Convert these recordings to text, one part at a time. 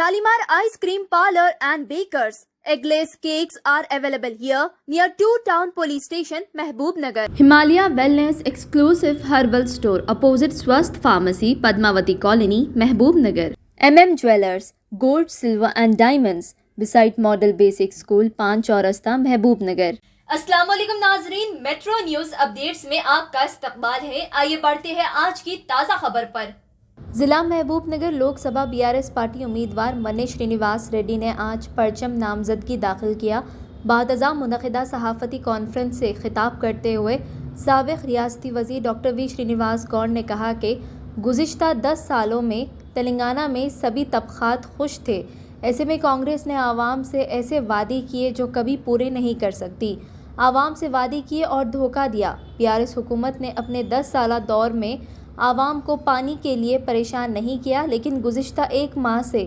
Shalimar Ice Cream Parlor and Bakers. Eggless cakes are available here near 2 Town Police Station, Mehboob Nagar. Himalaya Wellness Exclusive Herbal Store opposite Swasth Pharmacy, Padmavati Colony, Mehboob Nagar. Jewellers, Gold, Silver and Diamonds beside Model Basic School, Pan Chaurasta, Mehboob Nagar. अस्सलाम वालेकुम नाजरीन, metro news updates में आपका इस्तकबाल है। आइए बढ़ते हैं आज की ताज़ा खबर पर। जिला महबूब नगर लोकसभा बीआरएस पार्टी उम्मीदवार मन्ने श्रीनिवास रेड्डी ने आज परचम नामजदगी दाखिल किया। बादअज़ा मुनक़िदा सहाफ़ती कॉन्फ्रेंस से खिताब करते हुए साबिक़ रियासती वज़ीर डॉक्टर वी श्रीनिवास गौड़ ने कहा कि गुज़िश्ता 10 सालों में तेलंगाना में सभी तबक़ात खुश थे। ऐसे में कांग्रेस ने आवाम से ऐसे वादे किए जो कभी पूरे नहीं कर सकती। आवाम से वादे किए और धोखा दिया। बीआरएस हुकूमत ने अपने 10 साला दौर में आवाम को पानी के लिए परेशान नहीं किया, लेकिन गुज़िश्ता 1 माह से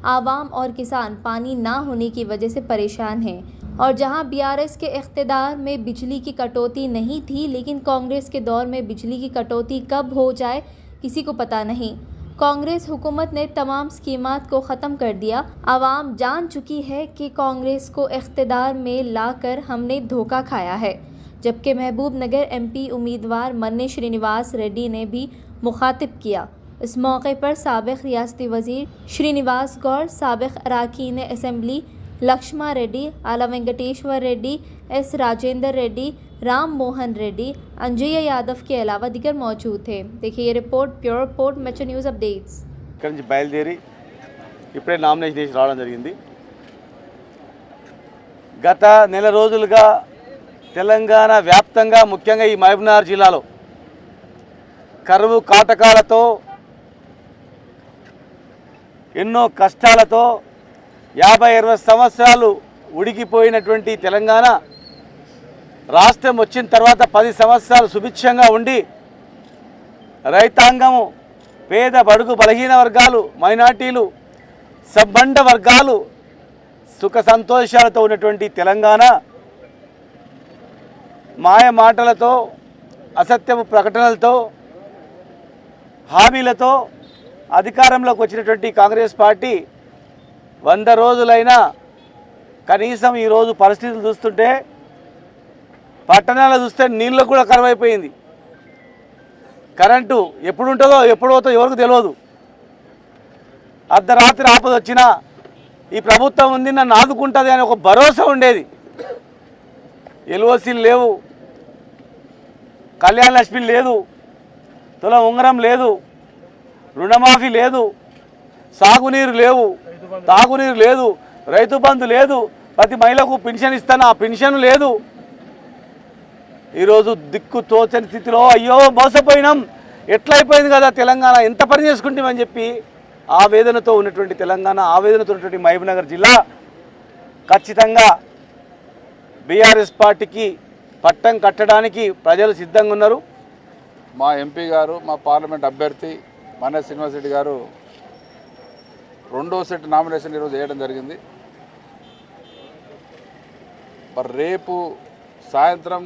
आवाम और किसान पानी ना होने की वजह से परेशान हैं। और जहां बीआरएस के इख्तिदार में बिजली की कटौती नहीं थी, लेकिन कांग्रेस के दौर में बिजली की कटौती कब हो जाए किसी को पता नहीं। कांग्रेस हुकूमत ने तमाम स्कीमात को ख़त्म कर दिया। आवाम जान चुकी है कि कांग्रेस को इख्तिदार में लाकर हमने धोखा खाया है। जबकि महबूब नगर एमपी उम्मीदवार मन्ने श्रीनिवास रेड्डी ने भी मुखातिब किया। इस मौके पर साबिक़ रियासती वज़ीर श्रीनिवास गौड़, साबिक़ अरकान असम्बली लक्ष्मा रेड्डी, आला वेंकटेश्वर रेड्डी, एस राजेंद्र रेड्डी, राम मोहन रेड्डी, अंजय यादव के अलावा दिगर मौजूद थे। देखिए ये report, pure report, metro news updates. ఇక్కడ నుంచి బయలుదేరి ఇప్పుడే నామినేషన్ చేసి రావడం జరిగింది। గత నెల రోజులుగా తెలంగాణ వ్యాప్తంగా ముఖ్యంగా ఈ మహబూబ్నగర్ జిల్లాలో కరువు కాటకాలతో ఎన్నో కష్టాలతో 50-60 సంవత్సరాలు ఉడికిపోయినటువంటి తెలంగాణ రాష్ట్రం వచ్చిన తర్వాత 10 సంవత్సరాలు సుభిక్షంగా ఉండి రైతాంగము, పేద బడుగు బలహీన వర్గాలు, మైనార్టీలు, సబ్బండ వర్గాలు సుఖ సంతోషాలతో ఉన్నటువంటి తెలంగాణ మాయ మాటలతో, అసత్యపు ప్రకటనలతో, హామీలతో అధికారంలోకి వచ్చినటువంటి కాంగ్రెస్ పార్టీ 100 రోజులైనా కనీసం ఈరోజు పరిస్థితులు చూస్తుంటే పట్టణాలు చూస్తే నీళ్ళు కూడా కరువైపోయింది। కరెంటు ఎప్పుడు ఉంటుందో ఎప్పుడు పోతుందో ఎవరికి తెలియదు। అర్ధరాత్రి ఆపద వచ్చినా ఈ ప్రభుత్వం ఉంది, నన్ను ఆదుకుంటుంది అని ఒక భరోసా ఉండేది। ఎల్ఓసీలు లేవు, కళ్యాణ లక్ష్మి లేదు, తులం ఉంగరం లేదు, రుణమాఫీ లేదు, సాగునీరు లేవు, తాగునీరు లేదు, రైతు బంధు లేదు, ప్రతి మహిళకు పెన్షన్ ఇస్తాను ఆ పెన్షన్ లేదు। ఈరోజు దిక్కు తోచని స్థితిలో అయ్యో మోసపోయినాం, ఎట్లయిపోయింది కదా తెలంగాణ, ఎంత పని చేసుకుంటామని చెప్పి ఆవేదనతో ఉన్నటువంటి తెలంగాణ, ఆవేదనతో ఉన్నటువంటి మహబూబ్నగర్ జిల్లా ఖచ్చితంగా బీఆర్ఎస్ పార్టీకి పట్టం కట్టడానికి ప్రజలు సిద్ధంగా ఉన్నారు। మా ఎంపీ గారు, మా పార్లమెంట్ అభ్యర్థి మన్నే శ్రీనివాస్ రెడ్డి గారు 2వ సెట్ నామినేషన్ ఈరోజు వేయడం జరిగింది। మరి రేపు సాయంత్రం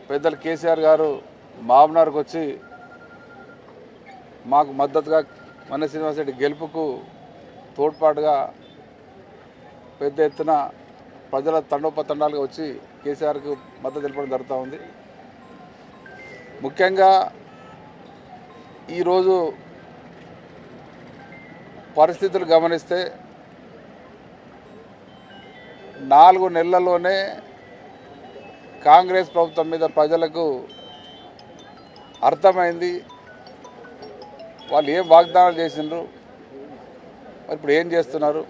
పెద్దలు కేసీఆర్ గారు మహబూబ్నగర్కి వచ్చి మాకు మద్దతుగా మన్నే శ్రీనివాస్ రెడ్డి గెలుపుకు తోడ్పాటుగా పెద్ద ఎత్తున ప్రజల తండోపతండాలుగా వచ్చి కేసీఆర్కు మద్దతు తెలపడం జరుగుతూ ఉంది। ముఖ్యంగా ఈరోజు పరిస్థితులు గమనిస్తే 4 నెలల్లోనే కాంగ్రెస్ ప్రభుత్వం మీద ప్రజలకు అర్థమైంది, వాళ్ళు ఏం వాగ్దానాలు చేసిండ్రు, మరి ఇప్పుడు ఏం చేస్తున్నారు,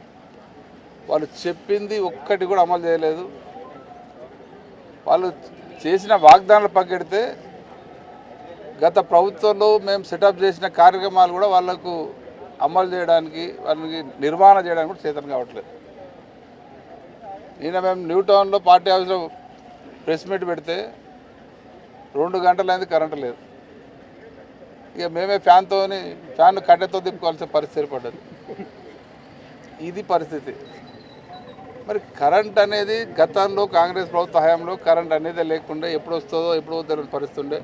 వాళ్ళు చెప్పింది ఒక్కటి కూడా అమలు చేయలేదు। వాళ్ళు చేసిన వాగ్దానాలు పక్కెడితే గత ప్రభుత్వంలో మేము సెటప్ చేసిన కార్యక్రమాలు కూడా వాళ్లకు అమలు చేయడానికి, వాళ్ళకి నిర్వహణ చేయడానికి కూడా చేతన కావట్లేదు। నిన్న మేము న్యూ టౌన్లో పార్టీ హౌస్లో ప్రెస్ మీట్ పెడితే 2 గంటలైంది, కరెంటు లేదు। ఇక మేమే ఫ్యాన్ కట్టెతో దింపుకోవాల్సిన పరిస్థితి ఏర్పడ్డది। ఇది పరిస్థితి। మరి కరెంట్ అనేది గతంలో కాంగ్రెస్ ప్రభుత్వ హయాంలో కరెంట్ అనేది లేకుండా ఎప్పుడు వస్తుందో ఎప్పుడు తెలియని పరిస్థితి ఉండే।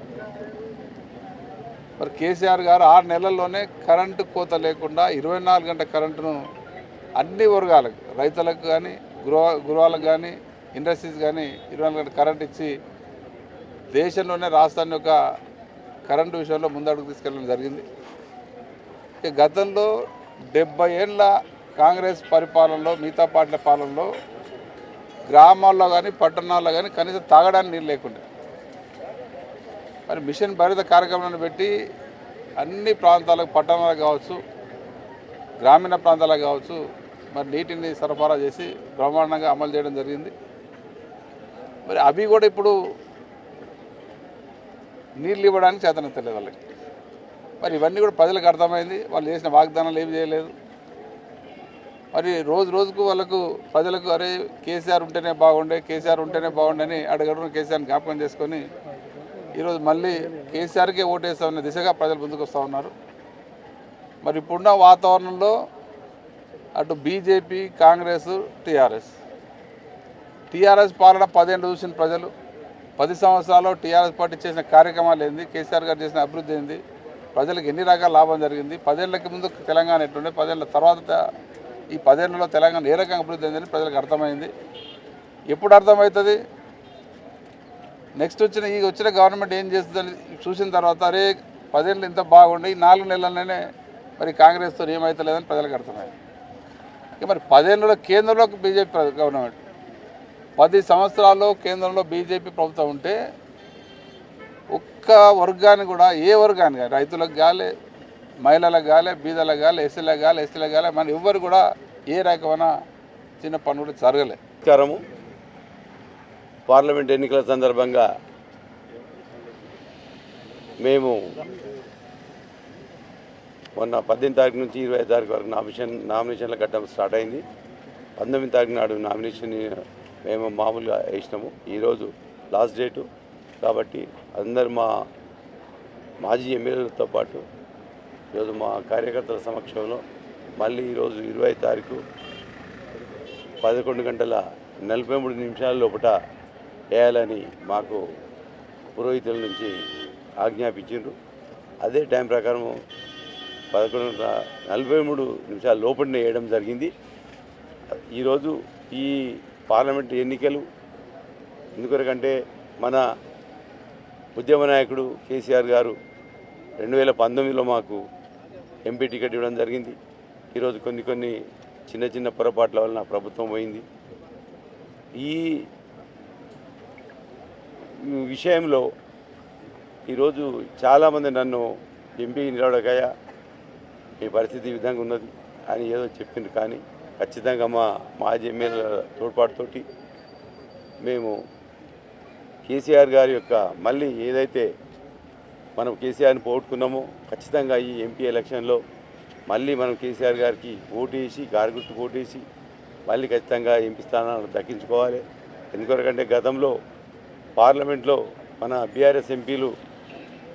మరి కేసీఆర్ గారు 6 నెలల్లోనే కరెంటు కోత లేకుండా 24 గంటల కరెంటును అన్ని వర్గాలకు, రైతులకు కానీ, గృహాలకు కానీ, ఇండస్ట్రీస్ కానీ 24 గంటలు కరెంట్ ఇచ్చి దేశంలోనే రాష్ట్రాన్ని ఒక కరెంటు విషయంలో ముందడుగు తీసుకెళ్ళడం జరిగింది. ఇక గతంలో 70 ఏళ్ళ కాంగ్రెస్ పరిపాలనలో, మిగతా పార్టీల పాలనలో గ్రామాల్లో కానీ పట్టణాల్లో కానీ కనీసం తాగడానికి నీళ్ళు లేకుండా మరి మిషన్ భరిత కార్యక్రమాన్ని పెట్టి అన్ని ప్రాంతాలకు, పట్టణాలకు కావచ్చు, గ్రామీణ ప్రాంతాలకు కావచ్చు మరి నీటిని సరఫరా చేసి బ్రహ్మాండంగా అమలు చేయడం జరిగింది. మరి అవి కూడా ఇప్పుడు నీళ్ళు ఇవ్వడానికి చేతనెత్తలేదు వాళ్ళకి. మరి ఇవన్నీ కూడా ప్రజలకు అర్థమైంది. వాళ్ళు చేసిన వాగ్దానాలు ఏమి చేయలేదు. మరి రోజు రోజుకు వాళ్ళకు ప్రజలకు అరే కేసీఆర్ ఉంటేనే బాగుండే, కేసీఆర్ ఉంటేనే బాగుండే అని అడగడం, కేసీఆర్ని జ్ఞాపకం చేసుకొని ఈరోజు మళ్ళీ కేసీఆర్కే ఓటేస్తామనే దిశగా ప్రజలు ముందుకు వస్తూ ఉన్నారు. మరి ఇప్పుడున్న వాతావరణంలో అటు బీజేపీ, కాంగ్రెస్, టీఆర్ఎస్ పాలన 10 ఏళ్ళు చూసిన ప్రజలు, 10 సంవత్సరాల్లో టీఆర్ఎస్ పార్టీ చేసిన కార్యక్రమాలు ఏంది, కేసీఆర్ గారు చేసిన అభివృద్ధి ఏంది, ప్రజలకు ఎన్ని రకాల లాభం జరిగింది, 10 ఏళ్ళకి ముందు తెలంగాణ ఎట్లుండే, 10 ఏళ్ళ తర్వాత ఈ 10 ఏళ్లలో తెలంగాణ ఏ రకంగా అభివృద్ధి అయిందని ప్రజలకు అర్థమైంది. ఎప్పుడు అర్థమవుతుంది? నెక్స్ట్ వచ్చిన గవర్నమెంట్ ఏం చేస్తుందని చూసిన తర్వాత అరే 10 ఏళ్ళు ఇంత బాగుండే, ఈ 4 నెలల్లోనే మరి కాంగ్రెస్తో ఏమవుతలేదని ప్రజలకు అర్థమైంది. ఇక మరి 10 ఏళ్ళలో కేంద్రంలో బీజేపీ గవర్నమెంట్, 10 సంవత్సరాల్లో కేంద్రంలో బీజేపీ ప్రభుత్వం ఉంటే ఒక్క వర్గాన్ని కూడా, ఏ వర్గాన్ని కానీ, రైతులకు గాలే, మహిళలకు గాలే, బీదలకు గాలే, ఎస్సీలకు గాలే మన ఎవ్వరు కూడా ఏ రకమైన చిన్న పని కూడా జరగలే. నమస్కారము. పార్లమెంట్ ఎన్నికల సందర్భంగా మేము మొన్న 18 తారీఖు నుంచి 20 తారీఖు వరకు నామినేషన్ల ఘట్టం స్టార్ట్ అయింది. 19 తారీఖు నాడు నామినేషన్ మేము మామూలుగా వేసినాము. ఈరోజు లాస్ట్ డేటు కాబట్టి అందరు మా మాజీ ఎమ్మెల్యేలతో పాటు ఈరోజు మా కార్యకర్తల సమక్షంలో మళ్ళీ ఈరోజు 20 తారీఖు 11:43 లోపల వేయాలని మాకు పురోహితుల నుంచి ఆజ్ఞాపించారు. అదే టైం ప్రకారం 11:43 లోపలనే వేయడం జరిగింది. ఈరోజు ఈ పార్లమెంట్ ఎన్నికలు ఎందుకంటే మన ఉద్యమ నాయకుడు కేసీఆర్ గారు 2019లో మాకు ఎంపీ టికెట్ ఇవ్వడం జరిగింది. ఈరోజు కొన్ని చిన్న పొరపాట్ల వలన ప్రభుత్వం పోయింది. ఈ విషయంలో ఈరోజు చాలామంది నన్ను ఎంపీ నిలవడకాయ మీ పరిస్థితి ఈ విధంగా ఉన్నది అని ఏదో చెప్పింది. కానీ ఖచ్చితంగా మా మాజీ ఎమ్మెల్యేల తోడ్పాటుతోటి మేము కేసీఆర్ గారి యొక్క మళ్ళీ ఏదైతే మనం కేసీఆర్ని పోగొట్టుకున్నామో ఖచ్చితంగా ఈ ఎంపీ ఎలక్షన్లో మళ్ళీ మనం కేసీఆర్ గారికి ఓటేసి, గారి గుర్తు ఓటేసి మళ్ళీ ఖచ్చితంగా ఎంపీ స్థానాలు దక్కించుకోవాలి. ఎందుకంటే గతంలో పార్లమెంట్లో మన బీఆర్ఎస్ ఎంపీలు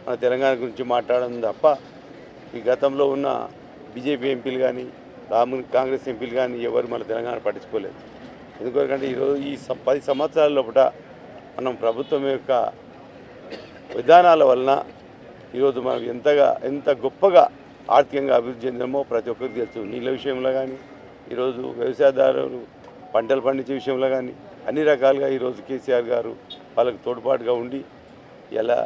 మన తెలంగాణ గురించి మాట్లాడడం తప్ప ఈ గతంలో ఉన్న బీజేపీ ఎంపీలు కానీ, కాంగ్రెస్ ఎంపీలు కానీ ఎవరు మన తెలంగాణ పట్టించుకోలేదు. ఎందుకంటే ఈరోజు ఈ 10 సంవత్సరాల లోపల మనం ప్రభుత్వం యొక్క విధానాల వలన ఈరోజు మనం ఎంత గొప్పగా ఆర్థికంగా అభివృద్ధి చెందామో ప్రతి ఒక్కరికి తెలుసు. నీళ్ళ విషయంలో కానీ, ఈరోజు వ్యవసాయదారులు పంటలు పండించే విషయంలో కానీ అన్ని రకాలుగా ఈరోజు కేసీఆర్ గారు వాళ్ళకు తోడ్పాటుగా ఉండి ఇలా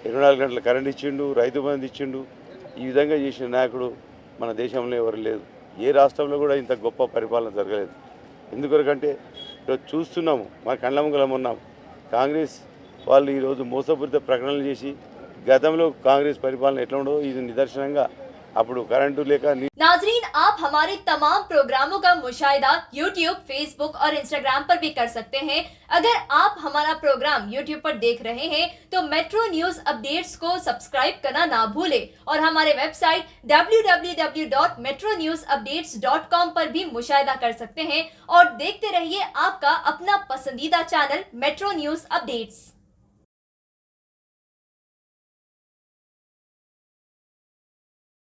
24 గంటల కరెంట్ ఇచ్చిండు, రైతు బంధు ఇచ్చిండు. ఈ విధంగా చేసిన నాయకుడు మన దేశంలో ఎవరు లేదు. ఏ రాష్ట్రంలో కూడా ఇంత గొప్ప పరిపాలన జరగలేదు. ఎందుకంటే ఈరోజు చూస్తున్నాము, మన కళ్ళ ముంగలం ఉన్నాం. కాంగ్రెస్ వాళ్ళు ఈరోజు మోసపూరిత ప్రకటనలు చేసి గతంలో కాంగ్రెస్ పరిపాలన ఎట్లా ఉండదో ఇది నిదర్శనంగా అప్పుడు కరెంటు లేక. नाज़रीन, आप हमारे तमाम प्रोग्रामों का मुशाहिदा YouTube, Facebook और Instagram पर भी कर सकते हैं। अगर आप हमारा प्रोग्राम YouTube पर देख रहे हैं तो मेट्रो न्यूज अपडेट्स को सब्सक्राइब करना ना भूलें और हमारे वेबसाइट www.metronewsupdates.com पर भी मुशाहिदा कर सकते हैं और देखते रहिए आपका अपना पसंदीदा चैनल मेट्रो न्यूज अपडेट्स।